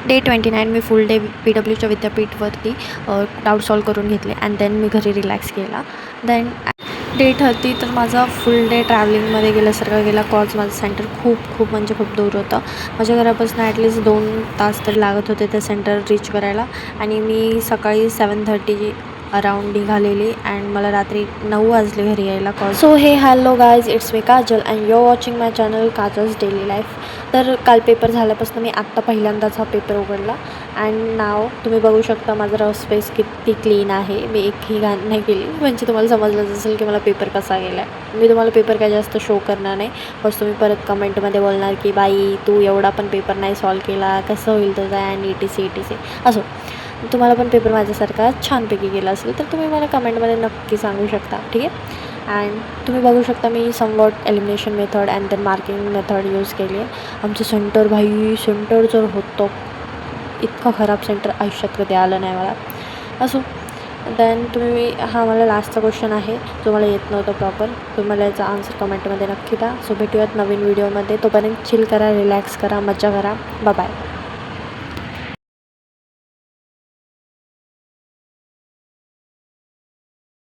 Day 29 मी फुल day PWच्या विद्यापीठवरती doubt solve करून घेतले and than me घरी रिलॅक्स केला. देन डे 30 तर माझा फुल डे ट्रॅव्हलिंगमध्ये गेल्यासारखं गेला. कॉज माझं सेंटर खूप म्हणजे खूप दूर होतं. माझ्या घरापासून ॲटलिस्ट 2 तास तरी लागत होते ते सेंटर रीच करायला आणि मी सकाळी 7:30 अराउंड निघालेली अँड मला रात्री 9 वाजले घरी यायला. So hey hello guys, it's me Kajal and you are watching my channel Kajal's daily life. तर काल पेपर झाल्यापासून मी आत्ता पहिल्यांदाच हा पेपर उघडला अँड नाव तुम्ही बघू शकता माझा रफ स्पेस किती क्लीन आहे. मी एकही घाण नाही केली, म्हणजे तुम्हाला समजलंच असेल की मला पेपर कसा गेला आहे. मी तुम्हाला पेपर काय जास्त शो करणार नाही, बस तुम्ही परत कमेंटमध्ये बोलणार की बाई तू एवढा पण पेपर नाही सॉल्व केला, कसं होईल तुझा अँड ETC असो. तुम्हाला पण पेपर माझ्यासारखा छानपैकी गेला असेल तर तुम्ही मला कमेंटमध्ये नक्की सांगू शकता, ठीक आहे. अँड तुम्ही बघू शकता मी somewhat elimination method and then marking method use केली आहे. आमचं सेंटर जर होतं इतकं खराब सेंटर आयुष्यात कधी आलं नाही मला. असो, देन तुम्ही हा मला लास्टचा क्वेश्चन आहे जो मला येत नव्हतं प्रॉपर. तुम्ही मला याचा आन्सर कमेंटमध्ये नक्की द्या. सो भेटूयात नवीन व्हिडिओमध्ये. तोपर्यंत चिल करा, रिलॅक्स करा, मजा करा. बाय.